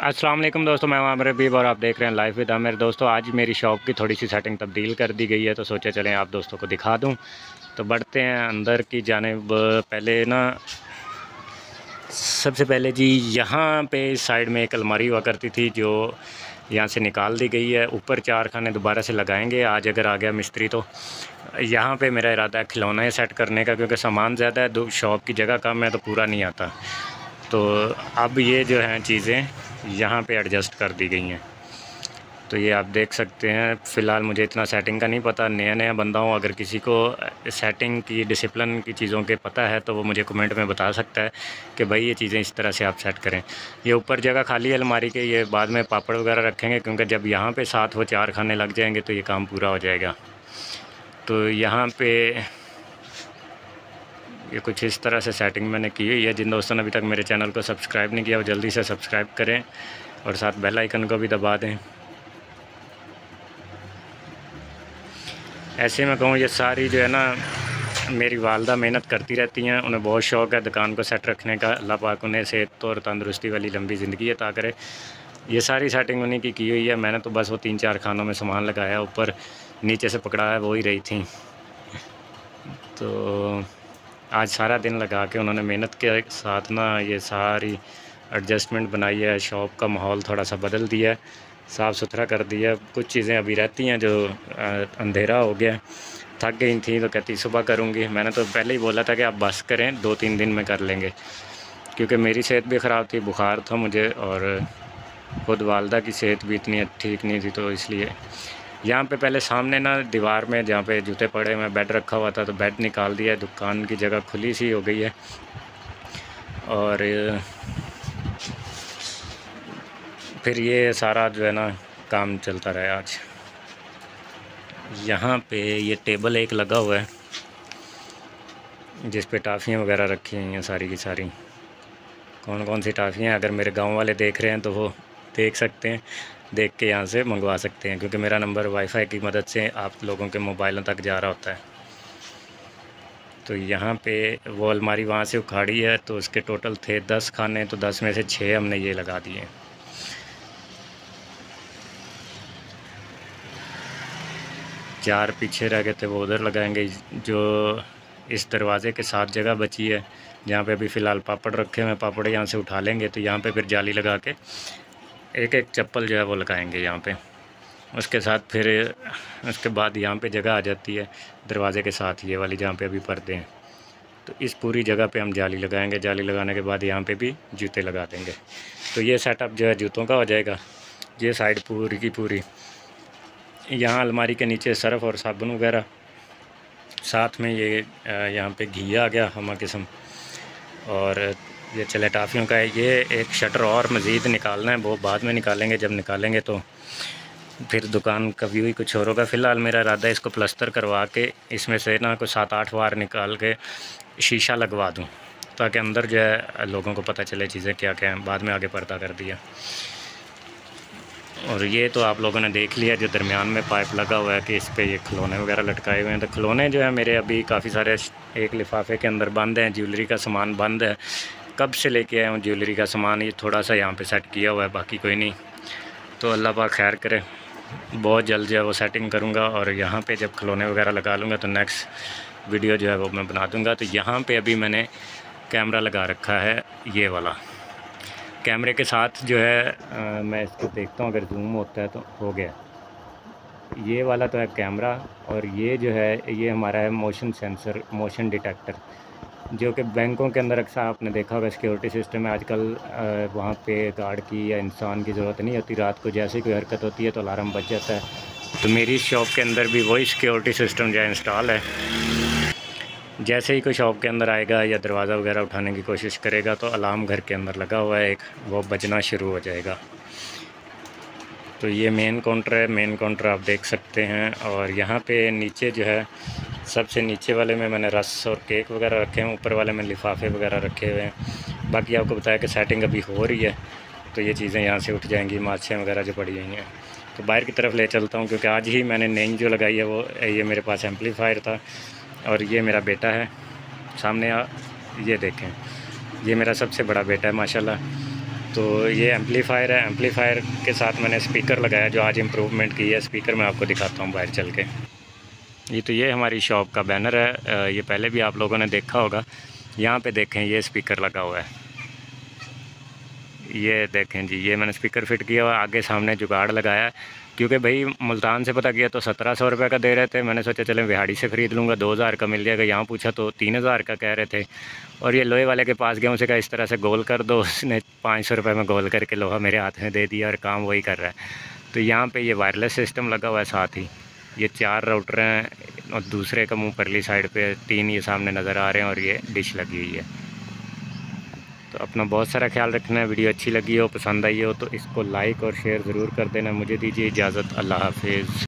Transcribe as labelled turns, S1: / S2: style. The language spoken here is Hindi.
S1: अस्सलाम वालेकुम दोस्तों, मैं हूं आमिर हबीब और आप देख रहे हैं लाइव विद आमिर। दोस्तों आज मेरी शॉप की थोड़ी सी सेटिंग तब्दील कर दी गई है, तो सोचा चलें आप दोस्तों को दिखा दूं। तो बढ़ते हैं अंदर की जानिब। पहले ना सबसे पहले जी यहाँ पे इस साइड में एक अलमारी हुआ करती थी जो यहाँ से निकाल दी गई है। ऊपर 4 खाने दोबारा से लगाएंगे आज अगर आ गया मिस्त्री तो। यहाँ पे मेरा इरादा है खिलौने सेट करने का, क्योंकि सामान ज़्यादा है, शॉप की जगह कम है तो पूरा नहीं आता। तो अब ये जो हैं चीज़ें यहाँ पे एडजस्ट कर दी गई हैं। तो ये आप देख सकते हैं। फ़िलहाल मुझे इतना सेटिंग का नहीं पता, नया नया बंदा हूँ। अगर किसी को सेटिंग की, डिसिप्लिन की चीज़ों के पता है तो वो मुझे कमेंट में बता सकता है कि भाई ये चीज़ें इस तरह से आप सेट करें। ये ऊपर जगह खाली है अलमारी के, ये बाद में पापड़ वगैरह रखेंगे, क्योंकि जब यहाँ पे साथ वो 4 खाने लग जाएंगे तो ये काम पूरा हो जाएगा। तो यहाँ पे ये कुछ इस तरह से सेटिंग मैंने की हुई है। जिन दोस्तों ने अभी तक मेरे चैनल को सब्सक्राइब नहीं किया वो जल्दी से सब्सक्राइब करें और साथ बेल आइकन को भी दबा दें। ऐसे में कहूँ ये सारी जो है ना मेरी वालदा मेहनत करती रहती हैं, उन्हें बहुत शौक़ है दुकान को सेट रखने का। अल्लाह पाक उन्हें सेहत और तंदुरुस्ती वाली लंबी ज़िंदगी अता करे। ये सारी सेटिंग उन्हीं की हुई है। मैंने तो बस वो 3-4 खानों में सामान लगाया, ऊपर नीचे से पकड़ाया वो ही रही थी। तो आज सारा दिन लगा के उन्होंने मेहनत के साथ ना ये सारी एडजस्टमेंट बनाई है। शॉप का माहौल थोड़ा सा बदल दिया है, साफ़ सुथरा कर दिया। कुछ चीज़ें अभी रहती हैं जो अंधेरा हो गया, थक गई थी तो कहती सुबह करूँगी। मैंने तो पहले ही बोला था कि आप बस करें, 2-3 दिन में कर लेंगे, क्योंकि मेरी सेहत भी ख़राब थी, बुखार था मुझे और खुद वालदा की सेहत भी इतनी ठीक नहीं थी। तो इसलिए यहाँ पे पहले सामने ना दीवार में जहाँ पे जूते पड़े हुए बेड रखा हुआ था, तो बेड निकाल दिया। दुकान की जगह खुली सी हो गई है और फिर ये सारा जो है ना काम चलता रहा। आज यहाँ पे ये टेबल एक लगा हुआ है जिस पे टाफ़ियाँ वगैरह रखी हुई हैं सारी की सारी। कौन कौन सी टाफ़ियाँ अगर मेरे गांव वाले देख रहे हैं तो वो देख सकते हैं, देख के यहाँ से मंगवा सकते हैं, क्योंकि मेरा नंबर वाईफाई की मदद से आप लोगों के मोबाइलों तक जा रहा होता है। तो यहाँ पे वो अलमारी वहाँ से उखाड़ी है, तो उसके टोटल थे 10 खाने, तो 10 में से 6 हमने ये लगा दिए। चार पीछे रह गए थे वो उधर लगाएंगे। जो इस दरवाज़े के साथ जगह बची है जहाँ पे अभी फ़िलहाल पापड़ रखे हुए हैं, पापड़ यहाँ से उठा लेंगे तो यहाँ पे फिर जाली लगा के एक चप्पल जो है वो लगाएंगे यहाँ पे। उसके साथ फिर उसके बाद यहाँ पे जगह आ जाती है दरवाज़े के साथ, ये वाली जहाँ पे अभी पर्दे हैं, तो इस पूरी जगह पे हम जाली लगाएंगे। जाली लगाने के बाद यहाँ पे भी जूते लगा देंगे। तो ये सेटअप जो है जूतों का हो जाएगा। ये साइड पूरी की पूरी, यहाँ अलमारी के नीचे सर्फ़ और साबुन वगैरह, साथ में ये यहाँ पे घी आ गया हमा किस्म, और ये चले टाफ़ियों का है। ये एक शटर और मज़ीद निकालना है, वो बाद में निकालेंगे। जब निकालेंगे तो फिर दुकान का व्यू ही कुछ और होगा। फ़िलहाल मेरा इरादा है इसको प्लस्तर करवा के इसमें से ना कुछ 7-8 वार निकाल के शीशा लगवा दूँ, ताकि अंदर जो है लोगों को पता चले चीज़ें क्या क्या हैं। बाद में आगे पर्दा कर दिया। और ये तो आप लोगों ने देख लिया जो दरमियान में पाइप लगा हुआ है कि इस पे ये खिलौने वगैरह लटकाए हुए हैं। तो खिलौने जो है मेरे अभी काफ़ी सारे एक लिफाफे के अंदर बंद हैं। ज्वेलरी का सामान बंद है, कब से लेके आया हूँ ज्वेलरी का सामान। ये थोड़ा सा यहाँ पे सेट किया हुआ है, बाकी कोई नहीं। तो अल्लाह पाक खैर करे, बहुत जल्द जो है वो सेटिंग करूँगा। और यहाँ पे जब खिलौने वगैरह लगा लूँगा तो नेक्स्ट वीडियो जो है वो मैं बना दूँगा। तो यहाँ पे अभी मैंने कैमरा लगा रखा है, ये वाला। कैमरे के साथ जो है मैं इसको देखता हूँ, अगर जूम होता है तो हो गया। ये वाला तो है कैमरा, और ये जो है ये हमारा है मोशन सेंसर, मोशन डिटेक्टर, जो कि बैंकों के अंदर अक्सर आपने देखा होगा सिक्योरिटी सिस्टम है आजकल। वहाँ पे गार्ड की या इंसान की ज़रूरत नहीं होती, रात को जैसे ही कोई हरकत होती है तो अलार्म बज जाता है। तो मेरी शॉप के अंदर भी वही सिक्योरिटी सिस्टम जो है इंस्टॉल है। जैसे ही कोई शॉप के अंदर आएगा या दरवाज़ा वगैरह उठाने की कोशिश करेगा तो अलार्म घर के अंदर लगा हुआ है एक, वो बजना शुरू हो जाएगा। तो ये मेन काउंटर है, मेन काउंटर आप देख सकते हैं। और यहाँ पे नीचे जो है सबसे नीचे वाले में मैंने रस और केक वगैरह रखे हैं, ऊपर वाले में लिफाफे वगैरह रखे हुए हैं। बाकी आपको बताया कि सेटिंग अभी हो रही है, तो ये चीज़ें यहाँ से उठ जाएंगी, माछें वगैरह जो पड़ी हुई हैं। तो बाहर की तरफ ले चलता हूँ, क्योंकि आज ही मैंने नई जो लगाई है वो ये मेरे पास एम्पलीफायर था। और ये मेरा बेटा है सामने, ये देखें, ये मेरा सबसे बड़ा बेटा है माशाल्लाह। तो ये एम्पलीफायर है, एम्पलीफायर के साथ मैंने स्पीकर लगाया जो आज इम्प्रूवमेंट की है। स्पीकर मैं आपको दिखाता हूँ बाहर चल के। ये हमारी शॉप का बैनर है, ये पहले भी आप लोगों ने देखा होगा। यहाँ पे देखें ये स्पीकर लगा हुआ है, ये देखें जी, ये मैंने स्पीकर फिट किया हुआ। आगे सामने जुगाड़ लगाया है, क्योंकि भाई मुल्तान से पता किया तो 1700 रुपये का दे रहे थे। मैंने सोचा चलें बिहाड़ी से ख़रीद लूँगा, 2000 का मिल जाएगा। यहाँ पूछा तो 3000 का कह रहे थे। और ये लोहे वाले के पास गया, उसे कहा इस तरह से गोल कर दो, उसने 500 रुपये में गोल करके लोहा मेरे हाथ में दे दिया और काम वही कर रहा है। तो यहाँ पे ये वायरलेस सिस्टम लगा हुआ है, साथ ही ये 4 राउटर हैं और दूसरे का मुँह परली साइड पे 3 ये सामने नज़र आ रहे हैं और ये डिश लगी हुई है। तो अपना बहुत सारा ख्याल रखना है। वीडियो अच्छी लगी हो, पसंद आई हो तो इसको लाइक और शेयर ज़रूर कर देना। मुझे दीजिए इजाज़त, अल्लाह हाफिज़।